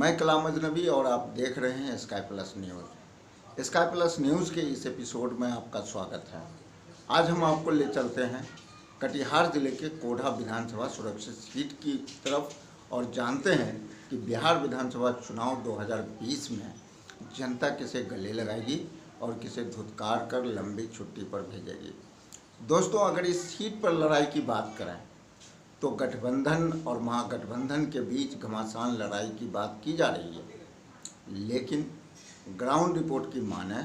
मैं कलाम अजनबी और आप देख रहे हैं sky plus news. Sky plus news के इस एपिसोड में आपका स्वागत है। आज हम आपको ले चलते हैं कटिहार जिले के कोढ़ा विधानसभा सुरक्षित सीट की तरफ और जानते हैं कि बिहार विधानसभा चुनाव 2020 में जनता किसे गले लगाएगी और किसे धुतकार कर लंबी छुट्टी पर भेजेगी। दोस्तों, अगर इस सीट पर लड़ाई की बात करें तो गठबंधन और महागठबंधन के बीच घमासान लड़ाई की बात की जा रही है, लेकिन ग्राउंड रिपोर्ट की माने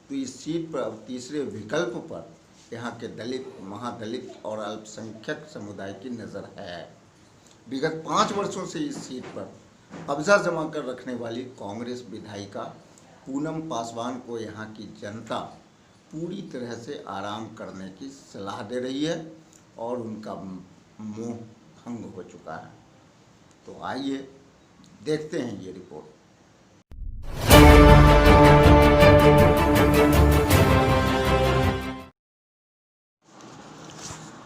तो इस सीट पर अब तीसरे विकल्प पर यहाँ के दलित, महादलित और अल्पसंख्यक समुदाय की नज़र है। विगत 5 वर्षों से इस सीट पर कब्जा जमा कर रखने वाली कांग्रेस विधायिका पूनम पासवान को यहाँ की जनता पूरी तरह से आराम करने की सलाह दे रही है और उनका मोह भंग हो चुका है। तो आइए देखते हैं ये रिपोर्ट।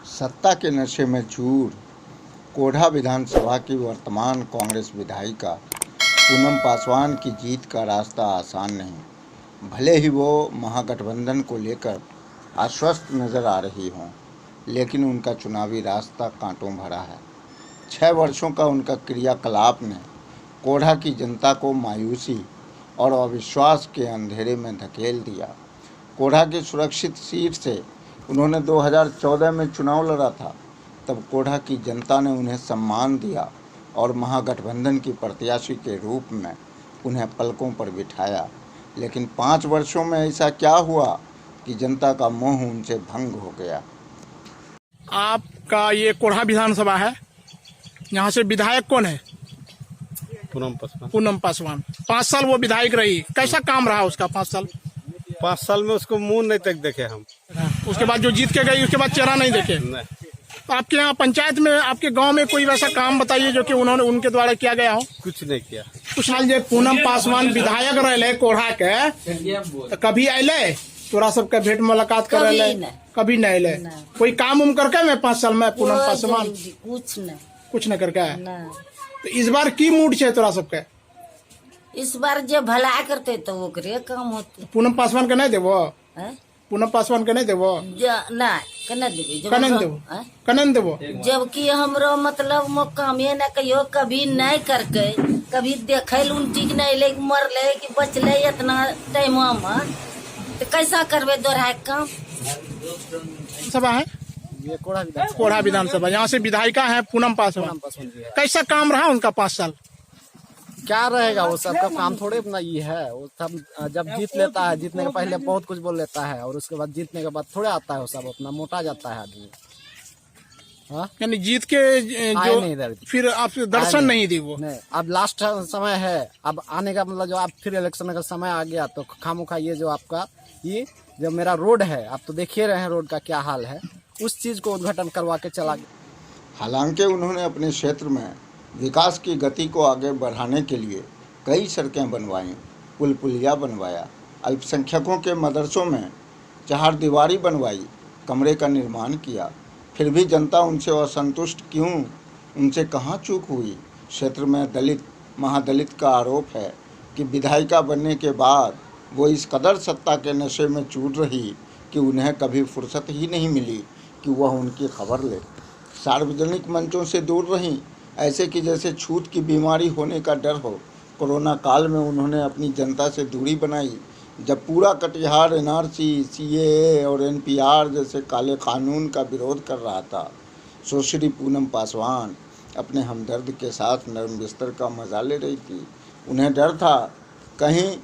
सत्ता के नशे में चूर कोढ़ा विधानसभा की वर्तमान कांग्रेस विधायिका पूनम पासवान की जीत का रास्ता आसान नहीं। भले ही वो महागठबंधन को लेकर आश्वस्त नज़र आ रही हों, लेकिन उनका चुनावी रास्ता कांटों भरा है। 6 वर्षों का उनका क्रियाकलाप ने कोढ़ा की जनता को मायूसी और अविश्वास के अंधेरे में धकेल दिया। कोढ़ा की सुरक्षित सीट से उन्होंने 2014 में चुनाव लड़ा था। तब कोढ़ा की जनता ने उन्हें सम्मान दिया और महागठबंधन की प्रत्याशी के रूप में उन्हें पलकों पर बिठाया। लेकिन 5 वर्षों में ऐसा क्या हुआ कि जनता का मोह उनसे भंग हो गया। आपका ये कोढ़ा विधानसभा है, यहाँ से विधायक कौन है? पूनम पासवान। 5 साल वो विधायक रही, कैसा काम रहा उसका 5 साल? 5 साल में उसको मुंह नहीं तक देखे हम। उसके बाद जो जीत के गई उसके बाद चेहरा नहीं देखे। नहीं। तो आपके यहाँ पंचायत में, आपके गांव में कोई वैसा काम बताइए जो कि उनके द्वारा किया गया हो? कुछ नहीं किया। कुछ साल जो पूनम पासवान विधायक रहे कोढ़ा के, तो कभी अले तोरा सबके भेंट मुलाकात कर? कभी नहीं ले। कोई काम उम करके मैं 5 साल में पूनम पासवान कुछ न करके। तो इस बार की मूड छे तोरा सबके? इस बार जो भला करते तो ओकरे काम होते। पूनम पासवान के नहीं देवो? पूनम पासवान के नहीं देवो? कनन देवो। जबकि हमरो मतलब कामे न कहियो कभी नहीं करके, कभी देखे उल्टी नहीं ले, मरले कि बचले इतना टाइम में, तो कैसा करबे दोहराए काम? सभा है ये कोढ़ा विधानसभा, यहाँ से विधायिका है पूनम पासवान। कैसा काम रहा उनका 5 साल? क्या रहेगा, वो सबका काम थोड़े अपना ये है। वो सब जब जीत लेता है, जीतने के पहले बहुत कुछ बोल लेता है और उसके बाद जीतने के बाद थोड़े आता है, वो सब अपना मोटा जाता है आदमी। यानी जीत के जो नहीं फिर आप दर्शन नहीं दी वो नहीं। अब लास्ट समय है, अब आने का मतलब जो आप फिर इलेक्शन का समय आ गया तो खामोखा ये जो आपका ये जो मेरा रोड है, आप तो देख ही रहे हैं रोड का क्या हाल है, उस चीज को उद्घाटन करवा के चला गया। हालांकि उन्होंने अपने क्षेत्र में विकास की गति को आगे बढ़ाने के लिए कई सड़कें बनवाईं, पुल पुलिया बनवाया, अल्पसंख्यकों के मदरसों में 4 दीवारी बनवाई, कमरे का निर्माण किया। फिर भी जनता उनसे असंतुष्ट क्यों? उनसे कहाँ चूक हुई? क्षेत्र में दलित, महादलित का आरोप है कि विधायिका बनने के बाद वो इस कदर सत्ता के नशे में चूर रही कि उन्हें कभी फुर्सत ही नहीं मिली कि वह उनकी खबर ले। सार्वजनिक मंचों से दूर रहीं, ऐसे कि जैसे छूत की बीमारी होने का डर हो। कोरोना काल में उन्होंने अपनी जनता से दूरी बनाई, जब पूरा कटिहार एनआरसी, सीएए और एनपीआर जैसे काले कानून का विरोध कर रहा था। सुश्री पूनम पासवान अपने हमदर्द के साथ नरम बिस्तर का मजा ले रही थी। उन्हें डर था कहीं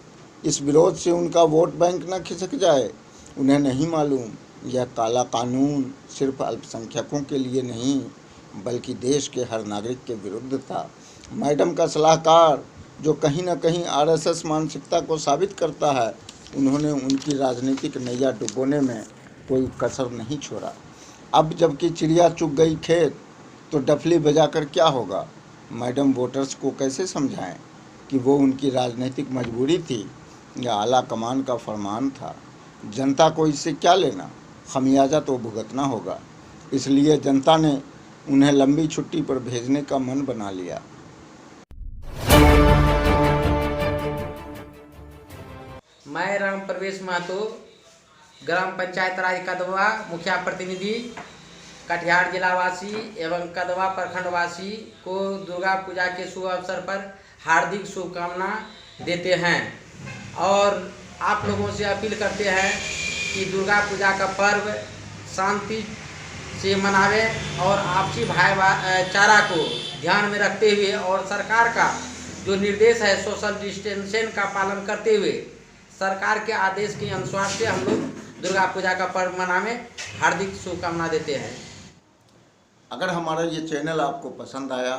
इस विरोध से उनका वोट बैंक न खिसक जाए। उन्हें नहीं मालूम यह काला कानून सिर्फ अल्पसंख्यकों के लिए नहीं बल्कि देश के हर नागरिक के विरुद्ध था। मैडम का सलाहकार जो कहीं न कहीं आरएसएस मानसिकता को साबित करता है, उन्होंने उनकी राजनीतिक नैया डुबोने में कोई कसर नहीं छोड़ा। अब जबकि चिड़िया चुग गई खेत तो डफली बजाकर क्या होगा? मैडम वोटर्स को कैसे समझाएं कि वो उनकी राजनीतिक मजबूरी थी या आला कमान का फरमान था? जनता को इससे क्या लेना, खमियाजा तो भुगतना होगा। इसलिए जनता ने उन्हें लंबी छुट्टी पर भेजने का मन बना लिया। मैं राम प्रवेश महतो, ग्राम पंचायत राज कदवा, मुखिया प्रतिनिधि, कटिहार जिलावासी एवं कदवा प्रखंडवासी को दुर्गा पूजा के शुभ अवसर पर हार्दिक शुभकामना देते हैं और आप लोगों से अपील करते हैं कि दुर्गा पूजा का पर्व शांति से मनावे और आपसी भाईचारा को ध्यान में रखते हुए और सरकार का जो निर्देश है सोशल डिस्टेंसिंग का पालन करते हुए सरकार के आदेश के अनुसार से हम लोग दुर्गा पूजा का पर्व मनावे हार्दिक शुभकामना देते हैं। अगर हमारा ये चैनल आपको पसंद आया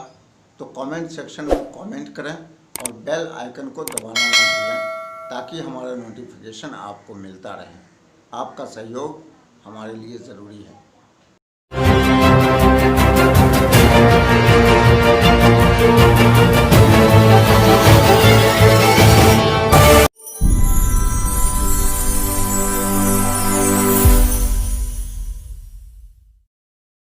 तो कमेंट सेक्शन में कमेंट करें और बेल आइकन को दबाना ना भूलें ताकि हमारा नोटिफिकेशन आपको मिलता रहे। आपका सहयोग हमारे लिए ज़रूरी है।